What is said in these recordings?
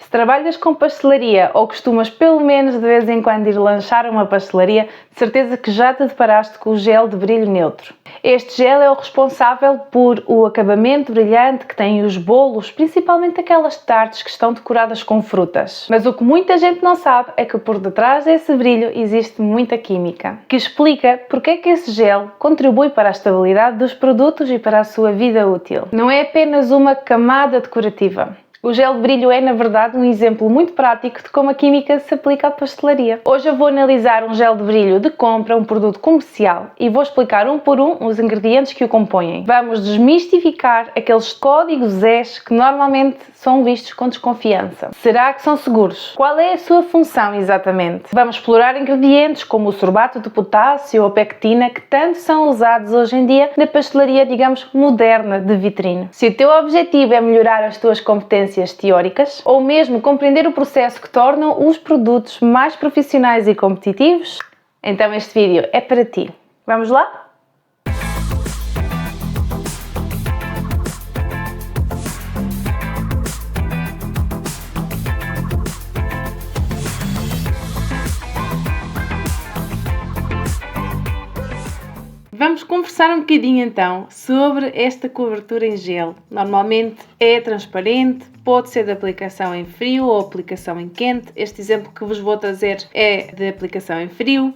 Se trabalhas com pastelaria ou costumas pelo menos de vez em quando ir lanchar a uma pastelaria, de certeza que já te deparaste com o gel de brilho neutro. Este gel é o responsável por o acabamento brilhante que têm os bolos, principalmente aquelas tartes que estão decoradas com frutas. Mas o que muita gente não sabe é que por detrás desse brilho existe muita química, que explica porque é que esse gel contribui para a estabilidade dos produtos e para a sua vida útil. Não é apenas uma camada decorativa. O gel de brilho é, na verdade, um exemplo muito prático de como a química se aplica à pastelaria. Hoje eu vou analisar um gel de brilho de compra, um produto comercial, e vou explicar um por um os ingredientes que o compõem. Vamos desmistificar aqueles códigos ES que normalmente são vistos com desconfiança. Será que são seguros? Qual é a sua função exatamente? Vamos explorar ingredientes como o sorbato de potássio ou a pectina que tanto são usados hoje em dia na pastelaria, digamos, moderna de vitrine. Se o teu objetivo é melhorar as tuas competências teóricas ou mesmo compreender o processo que torna os produtos mais profissionais e competitivos, então este vídeo é para ti. Vamos lá? Vamos conversar um bocadinho então sobre esta cobertura em gel. Normalmente é transparente, pode ser de aplicação em frio ou aplicação em quente. Este exemplo que vos vou trazer é de aplicação em frio.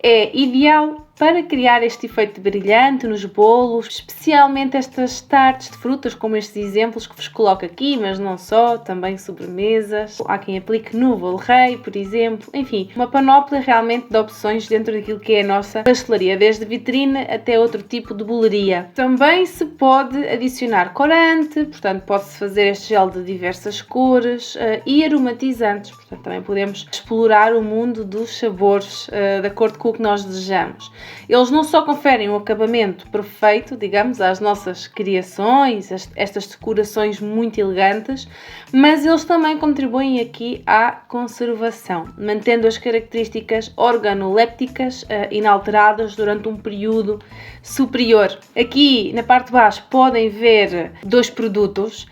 É ideal para criar este efeito brilhante nos bolos, especialmente estas tartes de frutas, como estes exemplos que vos coloco aqui, mas não só, também sobremesas. Há quem aplique no bolo rei, por exemplo. Enfim, uma panóplia realmente de opções dentro daquilo que é a nossa pastelaria, desde vitrine até outro tipo de bolaria. Também se pode adicionar corante, portanto pode-se fazer este gel de diversas cores e aromatizantes, portanto também podemos explorar o mundo dos sabores de acordo com o que nós desejamos. Eles não só conferem um acabamento perfeito, digamos, às nossas criações, estas decorações muito elegantes, mas eles também contribuem aqui à conservação, mantendo as características organolépticas inalteradas durante um período superior. Aqui na parte de baixo podem ver dois produtos,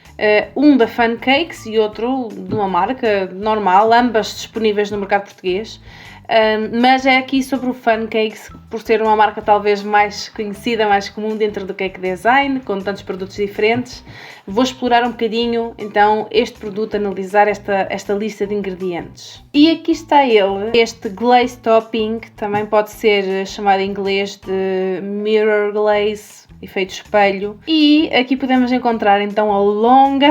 um da Fun Cakes e outro de uma marca normal, ambas disponíveis no mercado português. Mas é aqui sobre o Fun Cakes, por ser uma marca talvez mais conhecida, mais comum dentro do cake design, com tantos produtos diferentes. Vou explorar um bocadinho então este produto, analisar esta lista de ingredientes. E aqui está ele, este glaze topping, também pode ser chamado em inglês de mirror glaze, efeito espelho. E aqui podemos encontrar então a longa,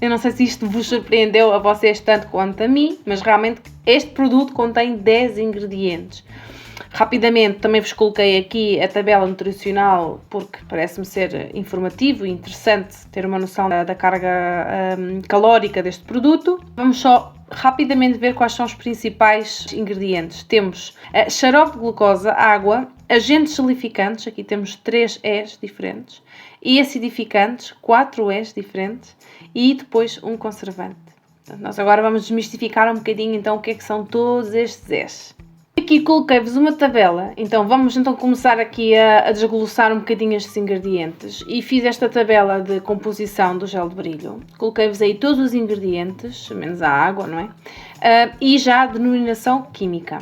eu não sei se isto vos surpreendeu a vocês tanto quanto a mim, mas realmente este produto contém 10 ingredientes. Rapidamente também vos coloquei aqui a tabela nutricional porque parece-me ser informativo e interessante ter uma noção da carga calórica deste produto. Vamos só rapidamente ver quais são os principais ingredientes. Temos xarope de glucosa, água, agentes gelificantes, aqui temos 3 E's diferentes, e acidificantes, 4 E's diferentes, e depois um conservante. Portanto, nós agora vamos desmistificar um bocadinho então o que é que são todos estes E's. Aqui coloquei-vos uma tabela, então vamos então começar aqui a desglossar um bocadinho estes ingredientes e fiz esta tabela de composição do gel de brilho. Coloquei-vos aí todos os ingredientes, menos a água, não é? E já a denominação química.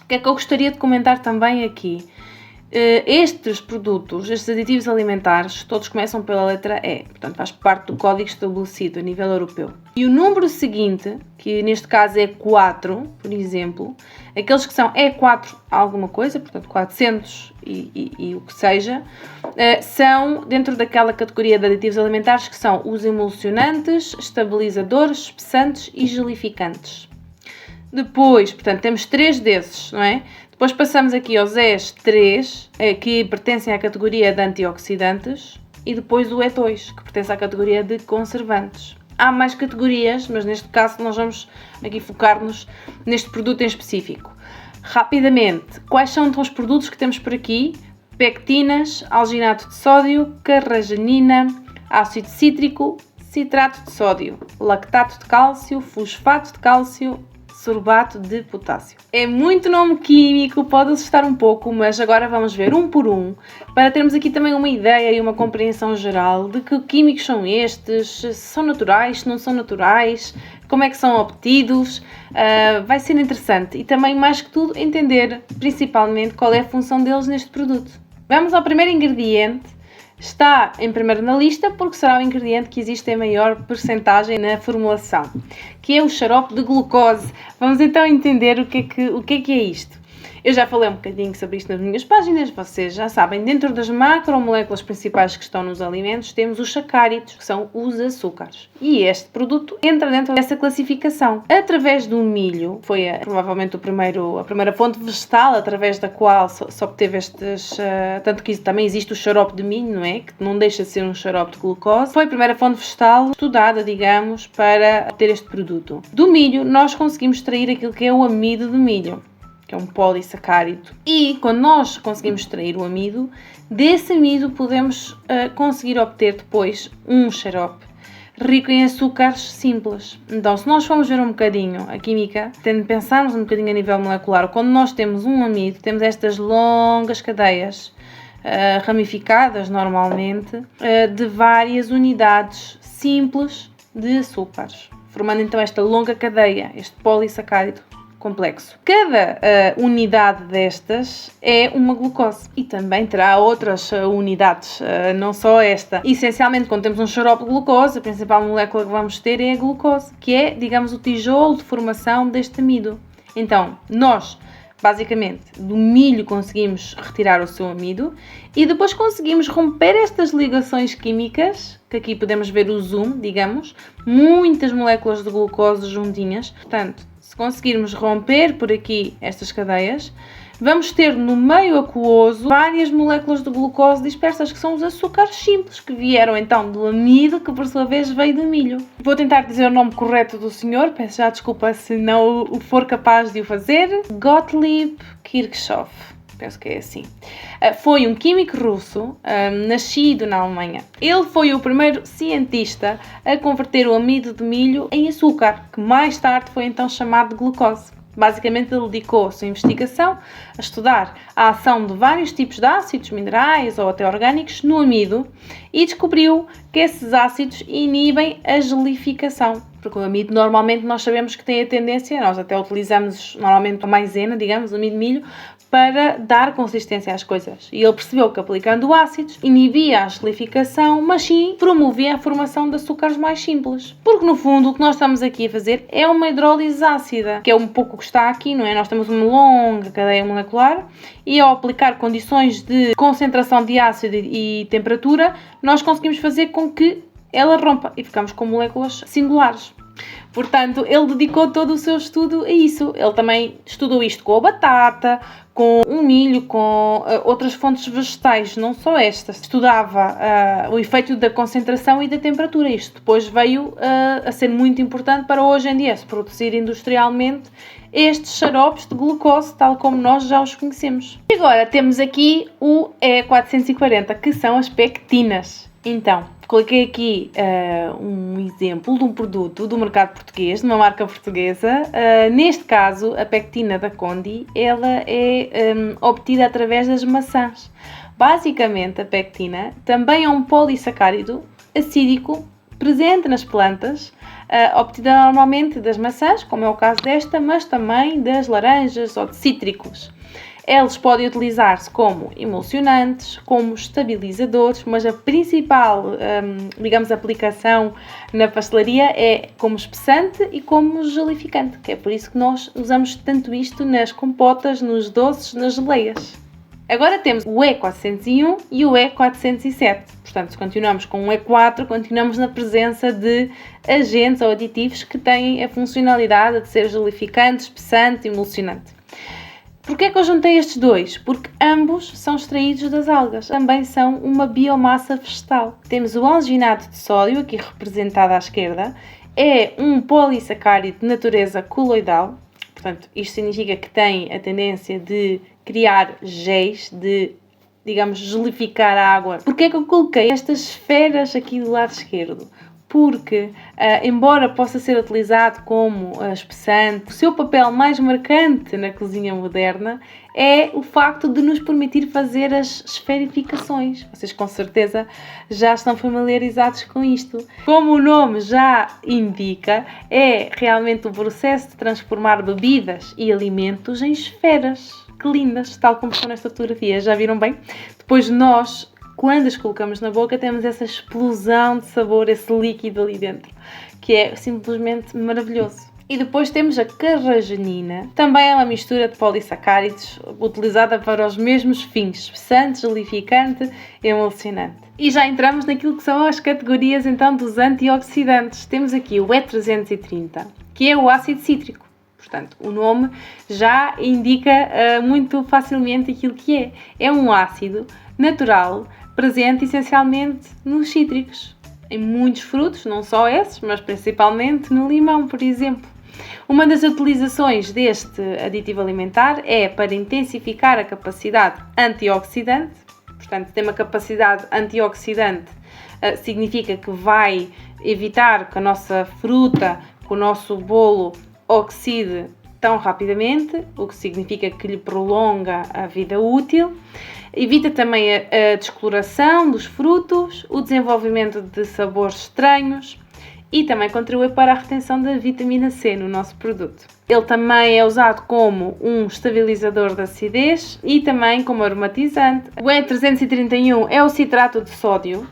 O que é que eu gostaria de comentar também aqui? Estes produtos, estes aditivos alimentares, todos começam pela letra E, portanto faz parte do código estabelecido a nível europeu. E o número seguinte, que neste caso é 4, por exemplo, aqueles que são E4 alguma coisa, portanto 400 e o que seja, são dentro daquela categoria de aditivos alimentares que são os emulsionantes, estabilizadores, espessantes e gelificantes. Depois, portanto, temos 3 desses, não é? Depois passamos aqui aos E3, que pertencem à categoria de antioxidantes, e depois o E2, que pertence à categoria de conservantes. Há mais categorias, mas neste caso nós vamos aqui focar-nos neste produto em específico. Rapidamente, quais são então os produtos que temos por aqui? Pectinas, alginato de sódio, carragenina, ácido cítrico, citrato de sódio, lactato de cálcio, fosfato de cálcio sorbato de potássio. É muito nome químico, pode assustar um pouco, mas agora vamos ver um por um, para termos aqui também uma ideia e uma compreensão geral de que químicos são estes, se são naturais, se não são naturais, como é que são obtidos. Vai ser interessante e também, mais que tudo, entender principalmente qual é a função deles neste produto. Vamos ao primeiro ingrediente. Está em primeiro na lista porque será o ingrediente que existe em maior percentagem na formulação, que é o xarope de glucose. Vamos então entender o que é isto. Eu já falei um bocadinho sobre isto nas minhas páginas, vocês já sabem, dentro das macromoléculas principais que estão nos alimentos, temos os sacáridos, que são os açúcares. E este produto entra dentro dessa classificação. Através do milho, foi provavelmente a primeira fonte vegetal, através da qual se obteve estes, tanto que também existe o xarope de milho, não é? Que não deixa de ser um xarope de glucose. Foi a primeira fonte vegetal estudada, digamos, para obter este produto. Do milho, nós conseguimos extrair aquilo que é o amido de milho, que é um polissacárido. E quando nós conseguimos extrair o amido, desse amido podemos conseguir obter depois um xarope rico em açúcares simples. Então, se nós formos ver um bocadinho a química, tendo pensarmos um bocadinho a nível molecular, quando nós temos um amido, temos estas longas cadeias ramificadas normalmente de várias unidades simples de açúcares, formando então esta longa cadeia, este polissacárido complexo. Cada unidade destas é uma glucose e também terá outras unidades, não só esta. Essencialmente, quando temos um xarope de glucose, a principal molécula que vamos ter é a glucose, que é, digamos, o tijolo de formação deste amido. Então, nós, basicamente, do milho conseguimos retirar o seu amido e depois conseguimos romper estas ligações químicas, que aqui podemos ver o zoom, digamos, muitas moléculas de glucose juntinhas. Portanto, se conseguirmos romper por aqui estas cadeias, vamos ter no meio aquoso várias moléculas de glucose dispersas, que são os açúcares simples, que vieram então do amido, que por sua vez veio do milho. Vou tentar dizer o nome correto do senhor, peço já desculpa se não o for capaz de o fazer. Gottlieb Kirchhoff. Penso que é assim. Foi um químico russo, nascido na Alemanha. Ele foi o primeiro cientista a converter o amido de milho em açúcar, que mais tarde foi então chamado de glucose. Basicamente, ele dedicou a sua investigação a estudar a ação de vários tipos de ácidos minerais ou até orgânicos no amido e descobriu que esses ácidos inibem a gelificação. Porque o amido, normalmente, nós sabemos que tem a tendência, nós até utilizamos normalmente a maisena, digamos, o amido de milho, para dar consistência às coisas. E ele percebeu que aplicando ácidos inibia a gelificação, mas sim promovia a formação de açúcares mais simples. Porque no fundo o que nós estamos aqui a fazer é uma hidrólise ácida, que é um pouco o que está aqui, não é? Nós temos uma longa cadeia molecular e ao aplicar condições de concentração de ácido e temperatura, nós conseguimos fazer com que ela rompa e ficamos com moléculas singulares. Portanto, ele dedicou todo o seu estudo a isso. Ele também estudou isto com a batata, com o milho, com outras fontes vegetais, não só estas. Estudava o efeito da concentração e da temperatura. Isto depois veio a ser muito importante para hoje em dia se produzir industrialmente estes xaropes de glucose, tal como nós já os conhecemos. E agora temos aqui o E440, que são as pectinas. Então, coloquei aqui um exemplo de um produto do mercado português, de uma marca portuguesa. Neste caso, a pectina da Condi, ela é obtida através das maçãs. Basicamente, a pectina também é um polissacárido acídico presente nas plantas, obtida normalmente das maçãs, como é o caso desta, mas também das laranjas ou de cítricos. Eles podem utilizar-se como emulsionantes, como estabilizadores, mas a principal, digamos, aplicação na pastelaria é como espessante e como gelificante, que é por isso que nós usamos tanto isto nas compotas, nos doces, nas geleias. Agora temos o E401 e o E407. Portanto, se continuamos com o E4, continuamos na presença de agentes ou aditivos que têm a funcionalidade de ser gelificante, espessante e emulsionante. Porquê é que eu juntei estes dois? Porque ambos são extraídos das algas. Também são uma biomassa vegetal. Temos o alginato de sódio, aqui representado à esquerda. É um polissacárido de natureza coloidal. Portanto, isto significa que tem a tendência de criar géis, de, digamos, gelificar a água. Porquê é que eu coloquei estas esferas aqui do lado esquerdo? porque, embora possa ser utilizado como espessante, o seu papel mais marcante na cozinha moderna é o facto de nos permitir fazer as esferificações. Vocês com certeza já estão familiarizados com isto. Como o nome já indica, é realmente o processo de transformar bebidas e alimentos em esferas. Que lindas, tal como estão nesta fotografia, já viram bem? Depois nós, quando as colocamos na boca, temos essa explosão de sabor, esse líquido ali dentro, que é simplesmente maravilhoso. E depois temos a carragenina, também é uma mistura de polissacáridos utilizada para os mesmos fins, espessante, gelificante, emulsionante. E já entramos naquilo que são as categorias então dos antioxidantes. Temos aqui o E330, que é o ácido cítrico. Portanto, o nome já indica muito facilmente aquilo que é. É um ácido natural presente essencialmente nos cítricos, em muitos frutos, não só esses, mas principalmente no limão, por exemplo. Uma das utilizações deste aditivo alimentar é para intensificar a capacidade antioxidante. Portanto, tem uma capacidade antioxidante, significa que vai evitar que a nossa fruta, que o nosso bolo oxide tão rapidamente, o que significa que lhe prolonga a vida útil. Evita também a descoloração dos frutos, o desenvolvimento de sabores estranhos e também contribui para a retenção da vitamina C no nosso produto. Ele também é usado como um estabilizador de acidez e também como aromatizante. O E331 é o citrato de sódio.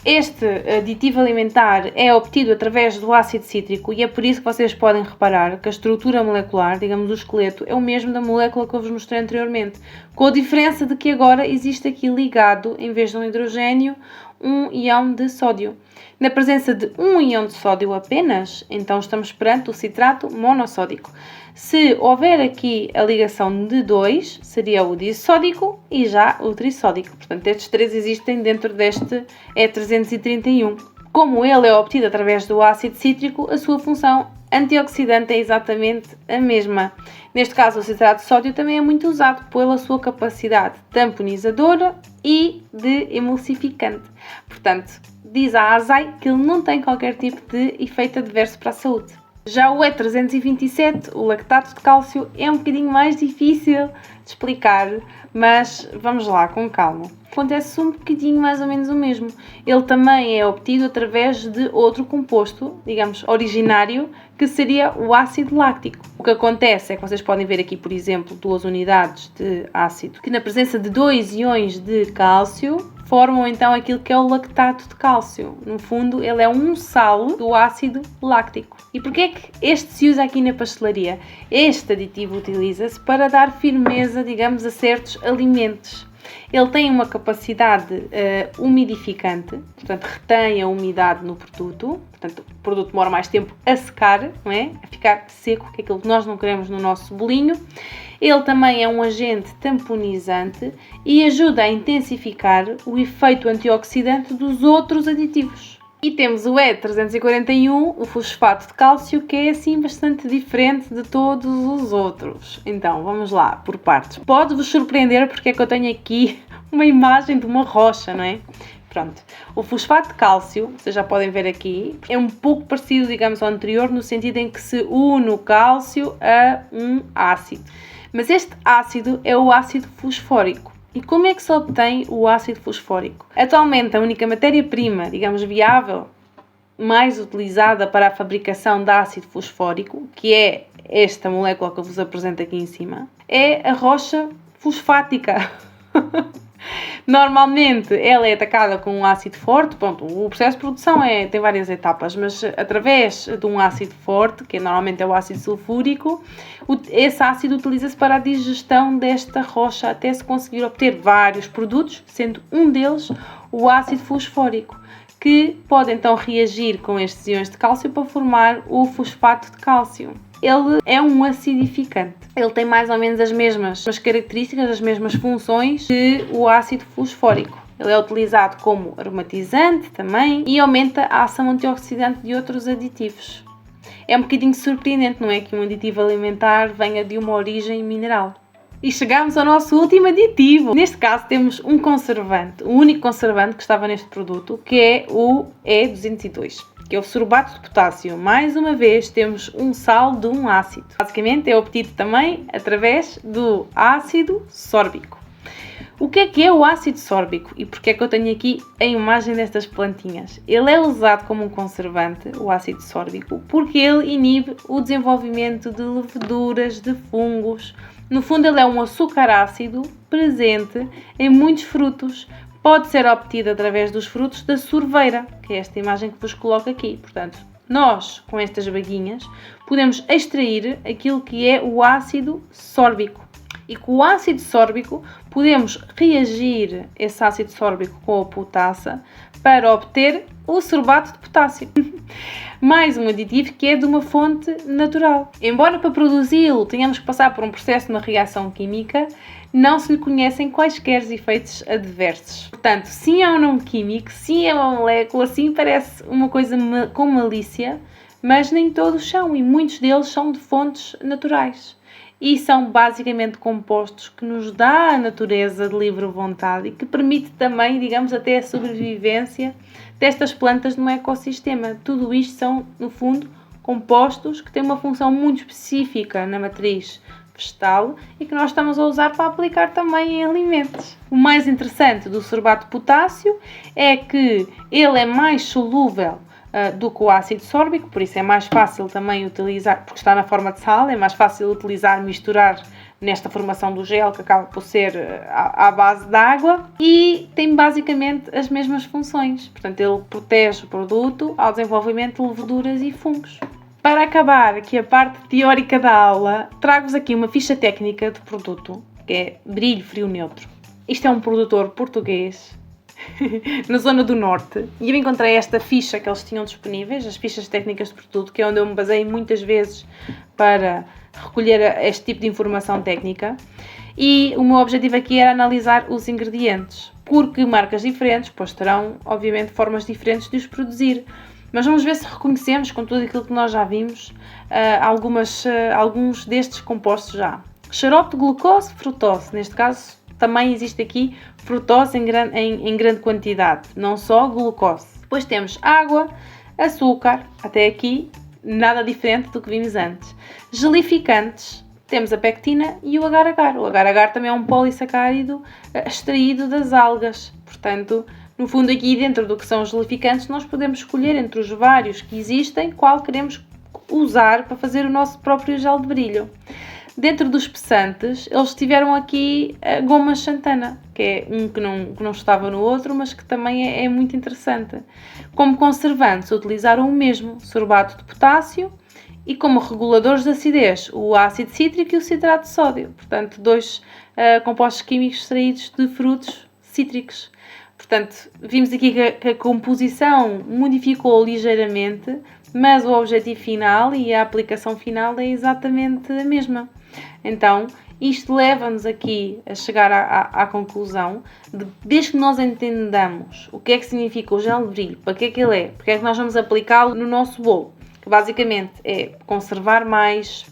Este aditivo alimentar é obtido através do ácido cítrico e é por isso que vocês podem reparar que a estrutura molecular, digamos o esqueleto, é o mesmo da molécula que eu vos mostrei anteriormente, com a diferença de que agora existe aqui ligado, em vez de um hidrogênio, um íon de sódio. Na presença de um íon de sódio apenas, então estamos perante o citrato monossódico. Se houver aqui a ligação de 2, seria o dissódico e já o trissódico. Portanto, estes três existem dentro deste E331. Como ele é obtido através do ácido cítrico, a sua função antioxidante é exatamente a mesma. Neste caso, o citrato de sódio também é muito usado pela sua capacidade tamponizadora e de emulsificante. Portanto, diz a ASAI que ele não tem qualquer tipo de efeito adverso para a saúde. Já o E327, o lactato de cálcio, é um bocadinho mais difícil de explicar, mas vamos lá, com calma. Acontece um bocadinho mais ou menos o mesmo. Ele também é obtido através de outro composto, digamos, originário, que seria o ácido láctico. O que acontece é que vocês podem ver aqui, por exemplo, 2 unidades de ácido, que na presença de 2 íons de cálcio, formam então aquilo que é o lactato de cálcio. No fundo, ele é um sal do ácido láctico. E porquê é que este se usa aqui na pastelaria? Este aditivo utiliza-se para dar firmeza, digamos, a certos alimentos. Ele tem uma capacidade umidificante, portanto retém a umidade no produto, portanto o produto demora mais tempo a secar, não é? A ficar seco, que é aquilo que nós não queremos no nosso bolinho. Ele também é um agente tamponizante e ajuda a intensificar o efeito antioxidante dos outros aditivos. E temos o E341, o fosfato de cálcio, que é assim bastante diferente de todos os outros. Então, vamos lá, por partes. Pode-vos surpreender porque é que eu tenho aqui uma imagem de uma rocha, não é? Pronto. O fosfato de cálcio, vocês já podem ver aqui, é um pouco parecido, digamos, ao anterior, no sentido em que se une o cálcio a um ácido. Mas este ácido é o ácido fosfórico. E como é que se obtém o ácido fosfórico? Atualmente, a única matéria-prima, digamos, viável, mais utilizada para a fabricação de ácido fosfórico, que é esta molécula que eu vos apresento aqui em cima, é a rocha fosfática. Normalmente ela é atacada com um ácido forte. Pronto, o processo de produção tem várias etapas, mas através de um ácido forte, que normalmente é o ácido sulfúrico, esse ácido utiliza-se para a digestão desta rocha até se conseguir obter vários produtos, sendo um deles o ácido fosfórico, que pode então reagir com estes íons de cálcio para formar o fosfato de cálcio. Ele é um acidificante. Ele tem mais ou menos as mesmas características, as mesmas funções que o ácido fosfórico. Ele é utilizado como aromatizante também e aumenta a ação antioxidante de outros aditivos. É um bocadinho surpreendente, não é? Que um aditivo alimentar venha de uma origem mineral. E chegamos ao nosso último aditivo. Neste caso temos um conservante, o único conservante que estava neste produto, que é o E202. que é o sorbato de potássio. Mais uma vez temos um sal de um ácido. Basicamente é obtido também através do ácido sórbico. O que é o ácido sórbico e porque é que eu tenho aqui a imagem destas plantinhas? Ele é usado como um conservante, o ácido sórbico, porque ele inibe o desenvolvimento de leveduras, de fungos. No fundo, ele é um açúcar ácido presente em muitos frutos. Pode ser obtido através dos frutos da sorveira, que é esta imagem que vos coloco aqui. Portanto, nós, com estas baguinhas, podemos extrair aquilo que é o ácido sórbico. E com o ácido sórbico podemos reagir esse ácido sórbico com a potassa para obter o sorbato de potássio. Mais um aditivo que é de uma fonte natural. Embora para produzi-lo tenhamos que passar por um processo de uma reação química, não se lhe conhecem quaisquer efeitos adversos. Portanto, sim é um nome químico, sim é uma molécula, sim parece uma coisa com malícia, mas nem todos são e muitos deles são de fontes naturais. E são basicamente compostos que nos dá a natureza de livre vontade e que permite também, digamos, até a sobrevivência destas plantas no ecossistema. Tudo isto são, no fundo, compostos que têm uma função muito específica na matriz vegetal e que nós estamos a usar para aplicar também em alimentos. O mais interessante do sorbato de potássio é que ele é mais solúvel do que o ácido sórbico, por isso é mais fácil também utilizar, porque está na forma de sal, é mais fácil utilizar, misturar nesta formação do gel que acaba por ser à base de água e tem basicamente as mesmas funções. Portanto, ele protege o produto ao desenvolvimento de leveduras e fungos. Para acabar aqui a parte teórica da aula, trago-vos aqui uma ficha técnica de produto, que é Brilho Frio Neutro. Isto é um produtor português na zona do norte, e eu encontrei esta ficha que eles tinham disponíveis, as fichas técnicas de produto, que é onde eu me baseio muitas vezes para recolher este tipo de informação técnica, e o meu objetivo aqui era analisar os ingredientes, porque marcas diferentes, pois terão obviamente formas diferentes de os produzir, mas vamos ver se reconhecemos, com tudo aquilo que nós já vimos, alguns destes compostos já. Xarope de glucose, frutose, neste caso também existe aqui frutose em grande quantidade, não só glucose. Depois temos água, açúcar, até aqui nada diferente do que vimos antes. Gelificantes, temos a pectina e o agar-agar. O agar-agar também é um polissacárido extraído das algas. Portanto, no fundo aqui dentro do que são os gelificantes, nós podemos escolher entre os vários que existem qual queremos usar para fazer o nosso próprio gel de brilho. Dentro dos espessantes, eles tiveram aqui a goma xantana, que é um que não estava no outro, mas que também é muito interessante. Como conservantes, utilizaram o mesmo, sorbato de potássio, e como reguladores de acidez, o ácido cítrico e o citrato de sódio. Portanto, dois compostos químicos extraídos de frutos cítricos. Portanto, vimos aqui que a composição modificou ligeiramente, mas o objetivo final e a aplicação final é exatamente a mesma. Então, isto leva-nos aqui a chegar à conclusão de, desde que nós entendamos o que é que significa o gel de brilho, para que é que ele é, porque é que nós vamos aplicá-lo no nosso bolo, que basicamente é conservar mais,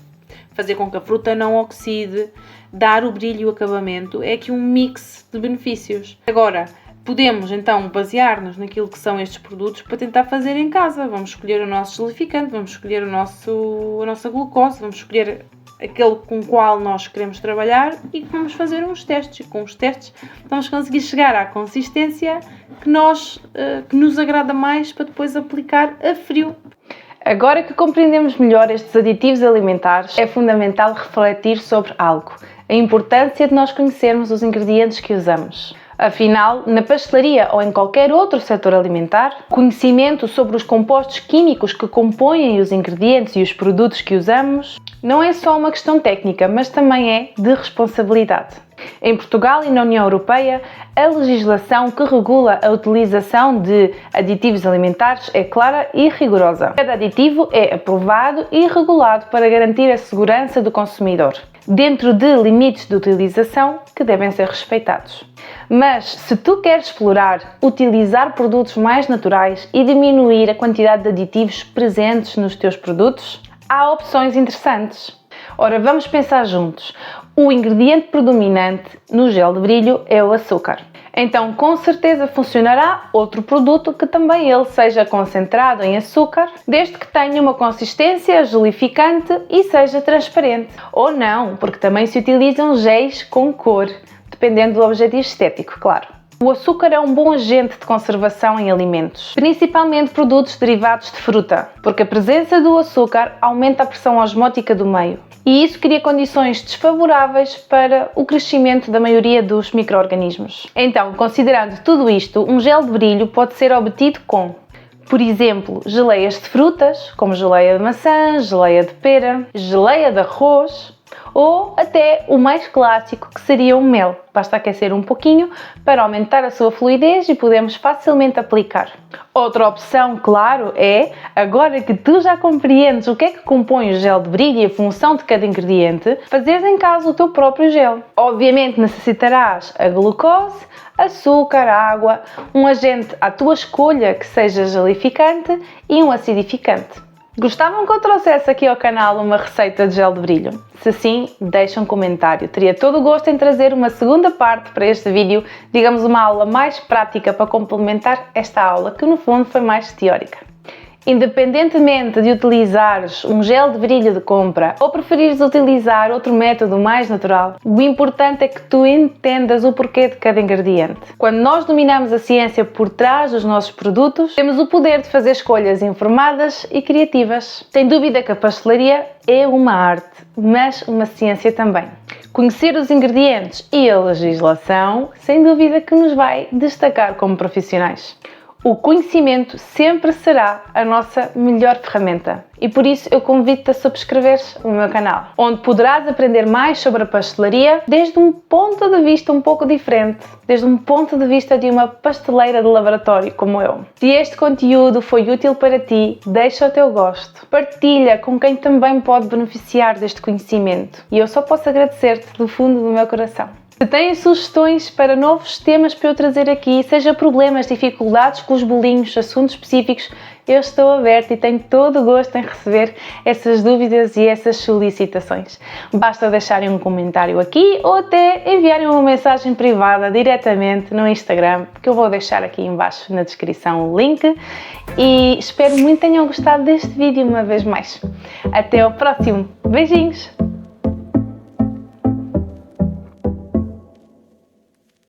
fazer com que a fruta não oxide, dar o brilho e o acabamento, é aqui um mix de benefícios. Agora, podemos então basear-nos naquilo que são estes produtos para tentar fazer em casa. Vamos escolher o nosso gelificante, vamos escolher a nossa glucose, vamos escolher aquele com o qual nós queremos trabalhar e vamos fazer uns testes. E com os testes vamos conseguir chegar à consistência que nos agrada mais para depois aplicar a frio. Agora que compreendemos melhor estes aditivos alimentares, é fundamental refletir sobre algo: a importância de nós conhecermos os ingredientes que usamos. Afinal, na pastelaria ou em qualquer outro setor alimentar, conhecimento sobre os compostos químicos que compõem os ingredientes e os produtos que usamos não é só uma questão técnica, mas também é de responsabilidade. Em Portugal e na União Europeia, a legislação que regula a utilização de aditivos alimentares é clara e rigorosa. Cada aditivo é aprovado e regulado para garantir a segurança do consumidor, dentro de limites de utilização que devem ser respeitados. Mas, se tu queres explorar, utilizar produtos mais naturais e diminuir a quantidade de aditivos presentes nos teus produtos, há opções interessantes. Ora, vamos pensar juntos. O ingrediente predominante no gel de brilho é o açúcar. Então, com certeza funcionará outro produto que também ele seja concentrado em açúcar, desde que tenha uma consistência gelificante e seja transparente. Ou não, porque também se utilizam géis com cor, dependendo do objetivo estético, claro. O açúcar é um bom agente de conservação em alimentos, principalmente produtos derivados de fruta, porque a presença do açúcar aumenta a pressão osmótica do meio. E isso cria condições desfavoráveis para o crescimento da maioria dos micro-organismos. Então, considerando tudo isto, um gel de brilho pode ser obtido com, por exemplo, geleias de frutas, como geleia de maçã, geleia de pera, geleia de arroz, ou até o mais clássico, que seria o mel. Basta aquecer um pouquinho para aumentar a sua fluidez e podemos facilmente aplicar. Outra opção, claro, é, agora que tu já compreendes o que é que compõe o gel de brilho e a função de cada ingrediente, fazeres em casa o teu próprio gel. Obviamente necessitarás a glucose, açúcar, água, um agente à tua escolha que seja gelificante e um acidificante. Gostavam que eu trouxesse aqui ao canal uma receita de gel de brilho? Se sim, deixa um comentário. Teria todo o gosto em trazer uma segunda parte para este vídeo, digamos uma aula mais prática para complementar esta aula, que no fundo foi mais teórica. Independentemente de utilizares um gel de brilho de compra ou preferires utilizar outro método mais natural, o importante é que tu entendas o porquê de cada ingrediente. Quando nós dominamos a ciência por trás dos nossos produtos, temos o poder de fazer escolhas informadas e criativas. Sem dúvida que a pastelaria é uma arte, mas uma ciência também. Conhecer os ingredientes e a legislação, sem dúvida que nos vai destacar como profissionais. O conhecimento sempre será a nossa melhor ferramenta e por isso eu convido-te a subscreveres o meu canal, onde poderás aprender mais sobre a pastelaria desde um ponto de vista um pouco diferente, desde um ponto de vista de uma pasteleira de laboratório como eu. Se este conteúdo foi útil para ti, deixa o teu gosto, partilha com quem também pode beneficiar deste conhecimento e eu só posso agradecer-te do fundo do meu coração. Se têm sugestões para novos temas para eu trazer aqui, seja problemas, dificuldades com os bolinhos, assuntos específicos, eu estou aberta e tenho todo o gosto em receber essas dúvidas e essas solicitações. Basta deixarem um comentário aqui ou até enviarem uma mensagem privada diretamente no Instagram, que eu vou deixar aqui embaixo na descrição o link. E espero muito que tenham gostado deste vídeo uma vez mais. Até ao próximo. Beijinhos!